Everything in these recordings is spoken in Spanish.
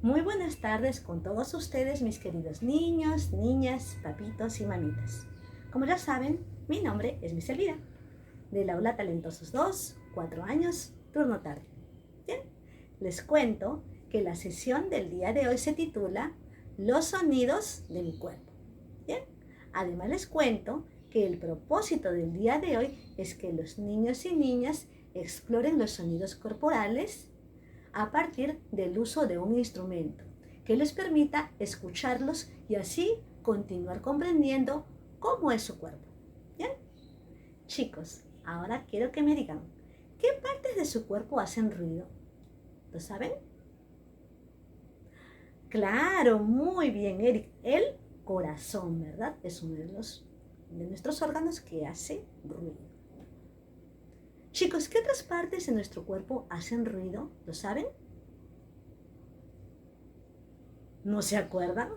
Muy buenas tardes con todos ustedes, mis queridos niños, niñas, papitos y mamitas. Como ya saben, mi nombre es Miss Elvira, del aula Talentosos 2, 4 años, turno tarde. Bien, les cuento que la sesión del día de hoy se titula Los sonidos de mi cuerpo. Bien, además les cuento que el propósito del día de hoy es que los niños y niñas exploren los sonidos corporales a partir del uso de un instrumento que les permita escucharlos y así continuar comprendiendo cómo es su cuerpo. ¿Bien? Chicos, ahora quiero que me digan, ¿qué partes de su cuerpo hacen ruido? ¿Lo saben? Claro, muy bien, Eric. El corazón, ¿verdad? Es uno de nuestros órganos que hace ruido. Chicos, ¿qué otras partes de nuestro cuerpo hacen ruido? ¿Lo saben? ¿No se acuerdan?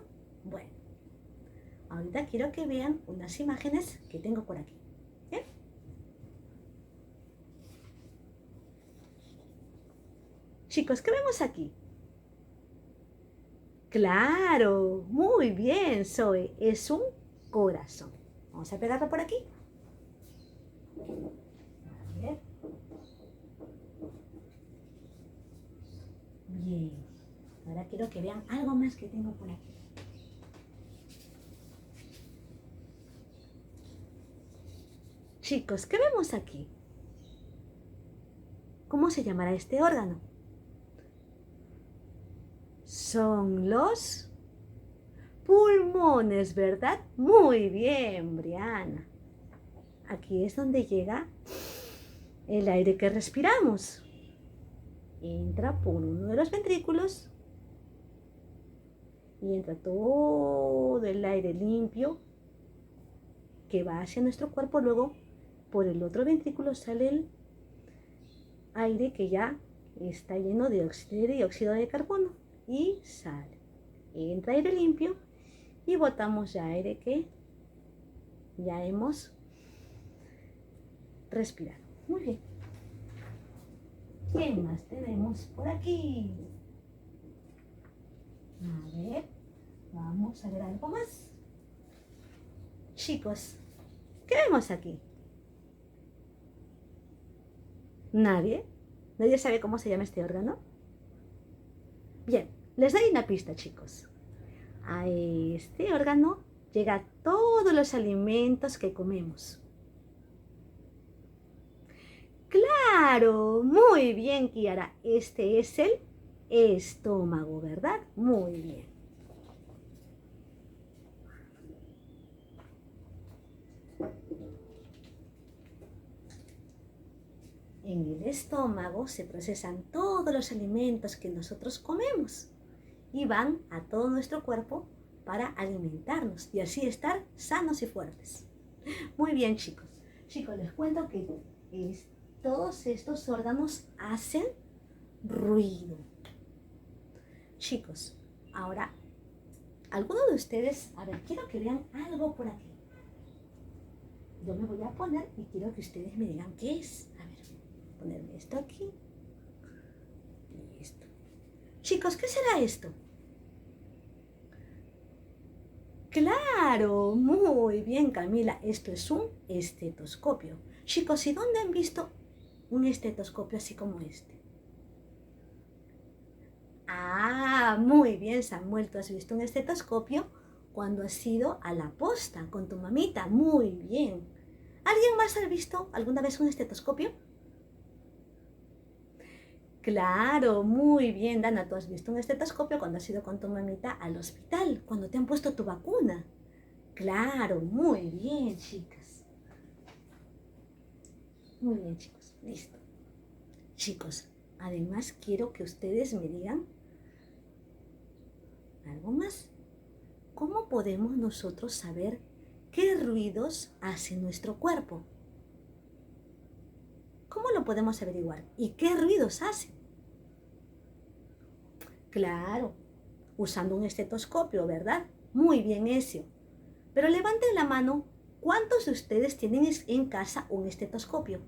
Bueno, ahorita quiero que vean unas imágenes que tengo por aquí. ¿Bien? Chicos, ¿qué vemos aquí? Claro, muy bien, Zoe. Es un corazón. Vamos a pegarlo por aquí. A ver. Bien. Ahora quiero que vean algo más que tengo por aquí. Chicos, ¿qué vemos aquí? ¿Cómo se llamará este órgano? Son los pulmones, ¿verdad? Muy bien, Briana. Aquí es donde llega el aire que respiramos. Entra por uno de los ventrículos y entra todo el aire limpio que va hacia nuestro cuerpo. Luego, por el otro ventrículo sale el aire que ya está lleno de dióxido de carbono y sale. Entra aire limpio y botamos ya aire que ya hemos respirado. Muy bien. ¿Qué más tenemos por aquí? A ver, vamos a ver algo más. Chicos, ¿qué vemos aquí? ¿Nadie? ¿Nadie sabe cómo se llama este órgano? Bien, les doy una pista, chicos. A este órgano llega todos los alimentos que comemos. Claro, muy bien, Kiara. Este es el estómago, ¿verdad? Muy bien. En el estómago se procesan todos los alimentos que nosotros comemos y van a todo nuestro cuerpo para alimentarnos y así estar sanos y fuertes. Muy bien, chicos. Chicos, les cuento que todos estos órganos hacen ruido. Chicos, ahora, alguno de ustedes, a ver, quiero que vean algo por aquí. Yo me voy a poner y quiero que ustedes me digan qué es. A ver, ponerme esto aquí. Listo. Chicos, ¿qué será esto? Claro, muy bien, Camila. Esto es un estetoscopio. Chicos, ¿y dónde han visto un estetoscopio así como este? Ah, muy bien, Samuel. ¿Tú has visto un estetoscopio cuando has ido a la posta con tu mamita? Muy bien. ¿Alguien más ha visto alguna vez un estetoscopio? Claro, muy bien, Dana. ¿Tú has visto un estetoscopio cuando has ido con tu mamita al hospital, cuando te han puesto tu vacuna? Claro, muy bien, chicas. Muy bien, chicos. Listo. Chicos, además quiero que ustedes me digan algo más. ¿Cómo podemos nosotros saber qué ruidos hace nuestro cuerpo? ¿Cómo lo podemos averiguar? ¿Y qué ruidos hace? Claro, usando un estetoscopio, ¿verdad? Muy bien eso. Pero levanten la mano, ¿cuántos de ustedes tienen en casa un estetoscopio?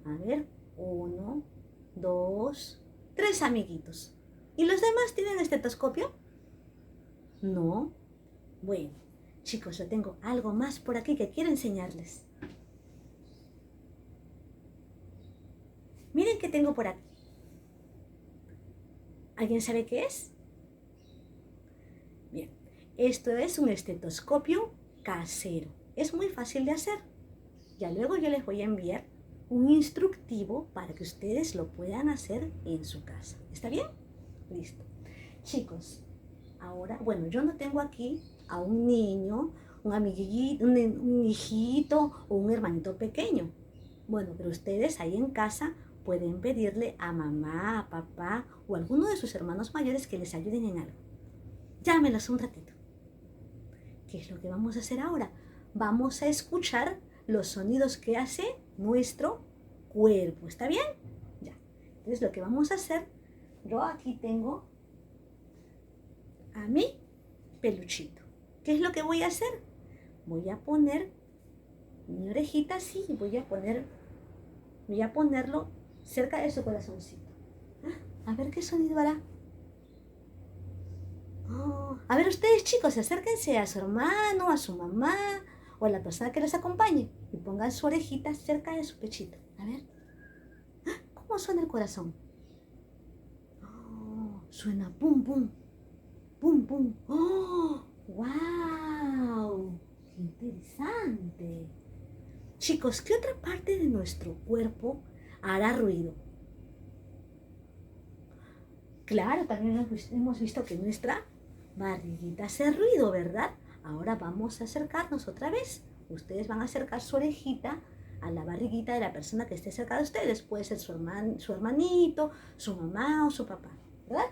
A ver, 1, 2, 3 amiguitos. ¿Y los demás tienen estetoscopio? No. Bueno, chicos, yo tengo algo más por aquí que quiero enseñarles. Miren qué tengo por aquí. ¿Alguien sabe qué es? Bien, esto es un estetoscopio casero. Es muy fácil de hacer. Ya luego yo les voy a enviar un instructivo para que ustedes lo puedan hacer en su casa. ¿Está bien? Listo. Chicos, ahora, bueno, yo no tengo aquí a un niño, un amiguito, un hijito o un hermanito pequeño. Bueno, pero ustedes ahí en casa pueden pedirle a mamá, a papá o a alguno de sus hermanos mayores que les ayuden en algo. Llámelos un ratito. ¿Qué es lo que vamos a hacer ahora? Vamos a escuchar los sonidos que hace nuestro cuerpo. ¿Está bien? Ya. Entonces lo que vamos a hacer, yo aquí tengo a mi peluchito. ¿Qué es lo que voy a hacer? Voy a poner mi orejita así y voy a ponerlo cerca de su corazoncito. A ver qué sonido hará. Oh, a ver ustedes chicos, acérquense a su hermano, a su mamá o a la persona que les acompañe y pongan su orejita cerca de su pechito. A ver, ¿cómo suena el corazón? Oh, suena pum pum, pum pum. ¡Oh! ¡Wow! ¡Qué interesante! Chicos, ¿qué otra parte de nuestro cuerpo hará ruido? Claro, también hemos visto que nuestra barriguita hace ruido, ¿verdad? Ahora vamos a acercarnos otra vez. Ustedes van a acercar su orejita a la barriguita de la persona que esté cerca de ustedes. Puede ser su hermanito, su mamá o su papá, ¿verdad?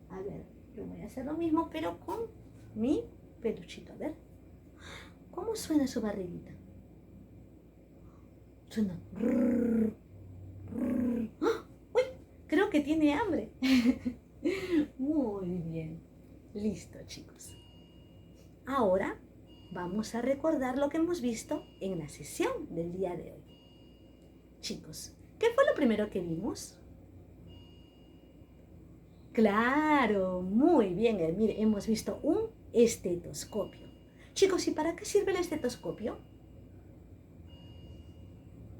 A ver, yo voy a hacer lo mismo, pero con mi peluchito. A ver, ¿cómo suena su barriguita? Suena... ¡Ah! ¡Uy! Creo que tiene hambre. Muy bien. Listo, chicos. Ahora vamos a recordar lo que hemos visto en la sesión del día de hoy. Chicos, ¿qué fue lo primero que vimos? Claro, muy bien. Mire, hemos visto un estetoscopio. Chicos, ¿y para qué sirve el estetoscopio?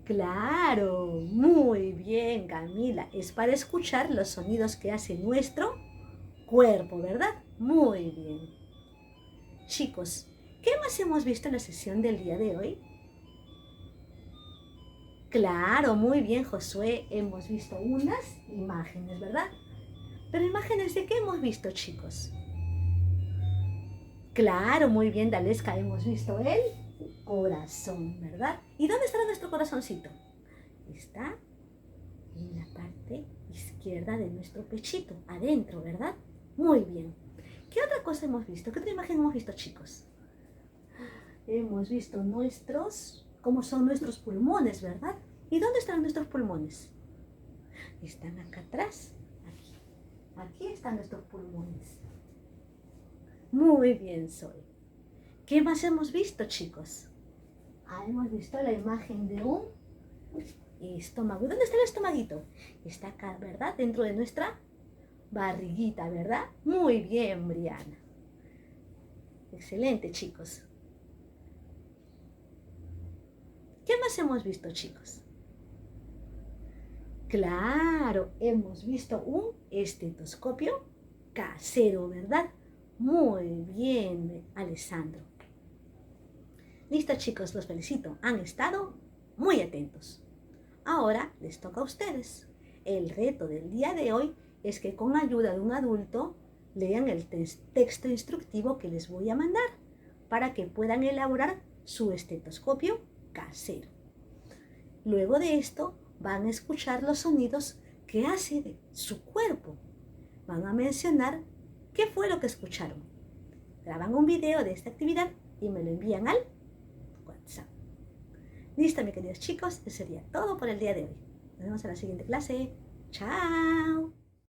Claro, muy bien, Camila. Es para escuchar los sonidos que hace nuestro cuerpo, ¿verdad? Muy bien. Chicos, ¿qué más hemos visto en la sesión del día de hoy? Claro, muy bien, Josué. Hemos visto unas imágenes, ¿verdad? Pero imágenes de qué hemos visto, chicos. Claro, muy bien, Daleska. Hemos visto el corazón, ¿verdad? ¿Y dónde está nuestro corazoncito? Está en la parte izquierda de nuestro pechito, adentro, ¿verdad? Muy bien. ¿Qué otra cosa hemos visto? ¿Qué otra imagen hemos visto, chicos? Hemos visto cómo son nuestros pulmones, ¿verdad? ¿Y dónde están nuestros pulmones? Están acá atrás, aquí. Aquí están nuestros pulmones. Muy bien, Sol. ¿Qué más hemos visto, chicos? Hemos visto la imagen de un estómago. ¿Dónde está el estomaguito? Está acá, ¿verdad? Dentro de nuestra barriguita, ¿verdad? Muy bien, Briana. Excelente, chicos. ¿Qué más hemos visto, chicos? Claro, hemos visto un estetoscopio casero, ¿verdad? Muy bien, Alessandro. Listo, chicos, los felicito. Han estado muy atentos. Ahora les toca a ustedes. El reto del día de hoy es que con ayuda de un adulto lean el texto instructivo que les voy a mandar para que puedan elaborar su estetoscopio casero. Luego de esto van a escuchar los sonidos que hace de su cuerpo. Van a mencionar qué fue lo que escucharon. Graban un video de esta actividad y me lo envían al WhatsApp. Listo, mis queridos chicos, eso sería todo por el día de hoy. Nos vemos en la siguiente clase. ¡Chao!